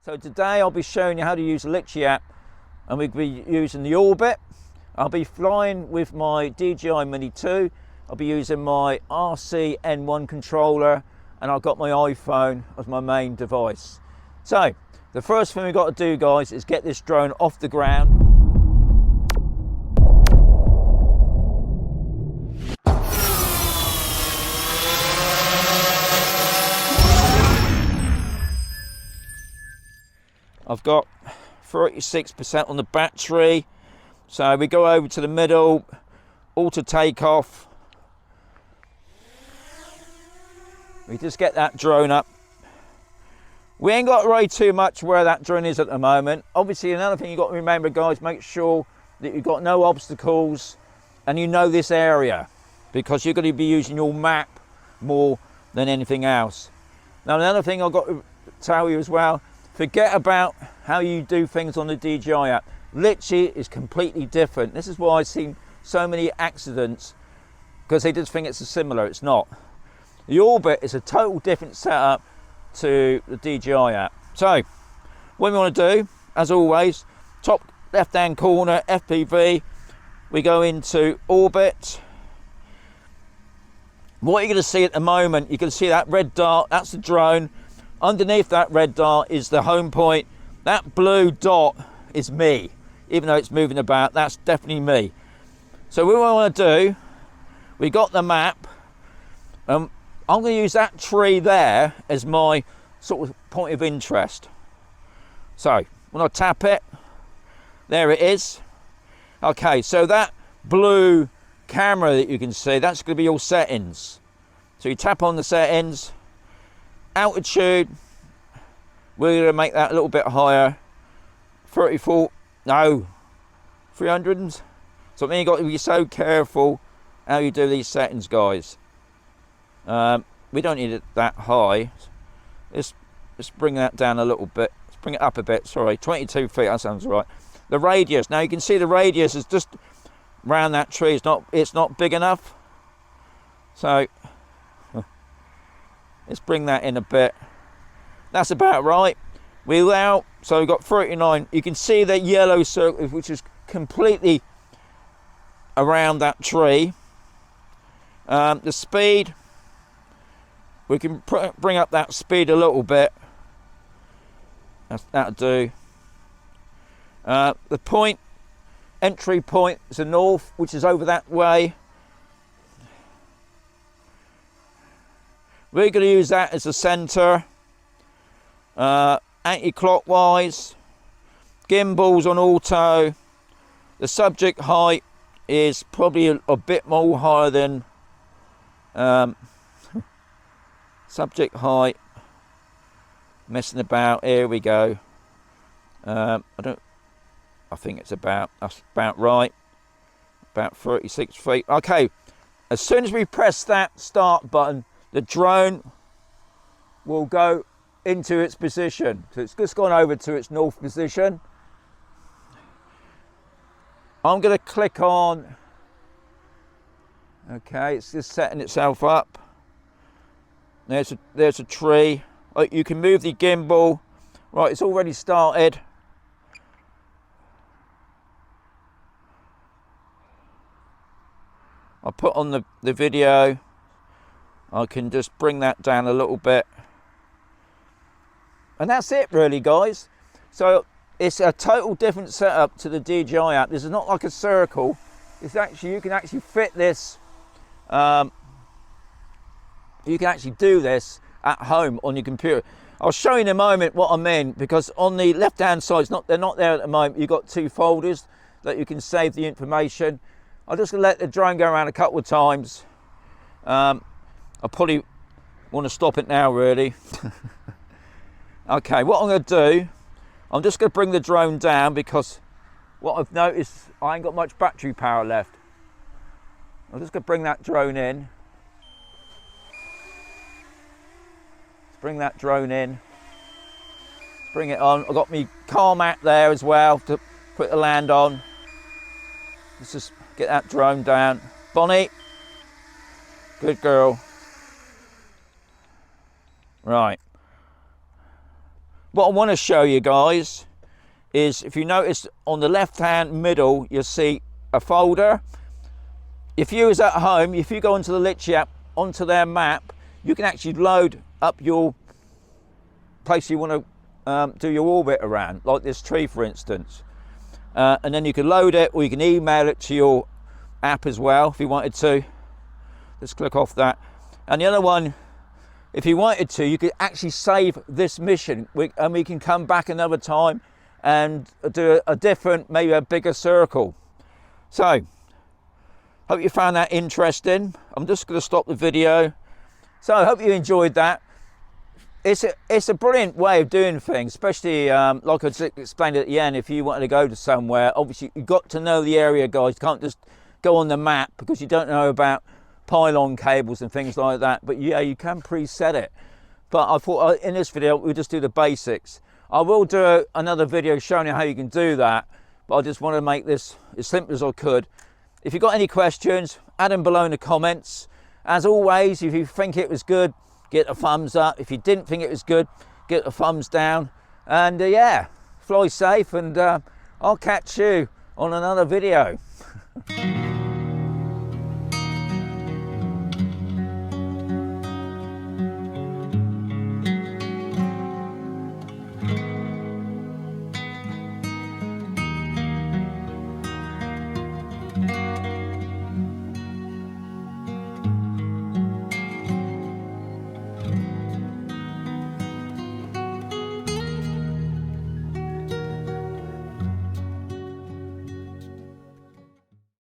So today I'll be showing you how to use the Litchi app, and we'll be using the Orbit. I'll be flying with my DJI Mini 2. I'll be using my RC N1 controller, and I've got my iPhone as my main device. So the first thing we've got to do, guys, is get this drone off the ground. I've got 36% on the battery, so we go over to the middle, auto takeoff. We just get that drone up. We ain't got really too much where that drone is at the moment. Obviously, another thing you've got to remember, guys, make sure that you've got no obstacles and you know this area, because you're going to be using your map more than anything else. Now, another thing I've got to tell you as well, forget about how you do things on the DJI app. Litchi is completely different. This is why I've seen so many accidents, because they just think it's similar. It's not. The Orbit is a total different setup to the DJI app. So what we want to do, as always, top left hand corner, FPV, we go into Orbit. What you're going to see at the moment, you can see that red dot, that's the drone. Underneath that red dot is the home point. That blue dot is me. Even though it's moving about, that's definitely me. So what we want to do, we got the map. I'm going to use that tree there as my sort of point of interest. So when I tap it, there it is. Okay, so that blue camera that you can see, that's going to be your settings. So you tap on the settings. Altitude, we're going to make that a little bit higher. 34, no, 300s. So I mean, you've got to be so careful how you do these settings, guys. We don't need it that high. Let's bring that down a little bit. Let's bring it up a bit, sorry. 22 feet, that sounds right. The radius, now you can see the radius is just around that tree. It's not big enough. So let's bring that in a bit. That's about right. We allow, so we've got 39. You can see the yellow circle, which is completely around that tree. The speed, we can bring up that speed a little bit. That'll do. The point, entry point is the north, which is over that way. We're going to use that as a center. Anti-clockwise. Gimbals on auto. The subject height is probably a bit more higher than subject height. Messing about. Here we go. I think that's about right. About 36 feet. Okay. As soon as we press that start button, the drone will go into its position. So it's just gone over to its north position. I'm going to click on, okay, it's just setting itself up. There's a tree. Oh, you can move the gimbal. Right, it's already started. I'll put on the video. I can just bring that down a little bit. And that's it really, guys. So it's a total different setup to the DJI app. This is not like a circle. It's actually, you can actually fit this, you can actually do this at home on your computer. I'll show you in a moment what I mean, because on the left hand side, they're not there at the moment. You've got two folders that you can save the information. I'm just going to let the drone go around a couple of times. I probably want to stop it now, really. Okay, what I'm going to do, I'm just going to bring the drone down, because what I've noticed, I ain't got much battery power left. I'm just going to bring that drone in. Let's bring that drone in. Let's bring it on. I've got my car mat there as well to put the land on. Let's just get that drone down. Bonnie, good girl. Right. what I want to show you guys is, if you notice on the left hand middle, you'll see a folder. If you was at home, if you go onto the Litchi app, onto their map, you can actually load up your place you want to do your orbit around, like this tree for instance. And then you can load it, or you can email it to your app as well if you wanted to. Just click off that. And the other one, if you wanted to, you could actually save this mission, and we can come back another time and do a different, maybe a bigger circle. So, hope you found that interesting. I'm just going to stop the video. So I hope you enjoyed that. It's a brilliant way of doing things, especially like I just explained at the end. If you wanted to go to somewhere, obviously you've got to know the area, guys. You can't just go on the map because you don't know about pylon cables and things like that. But yeah, you can preset it. But I thought in this video we'll just do the basics. I will do another video showing you how you can do that, but I just want to make this as simple as I could. If you've got any questions, add them below in the comments. As always, if you think it was good, get a thumbs up. If you didn't think it was good, get a thumbs down. And yeah, fly safe, and I'll catch you on another video.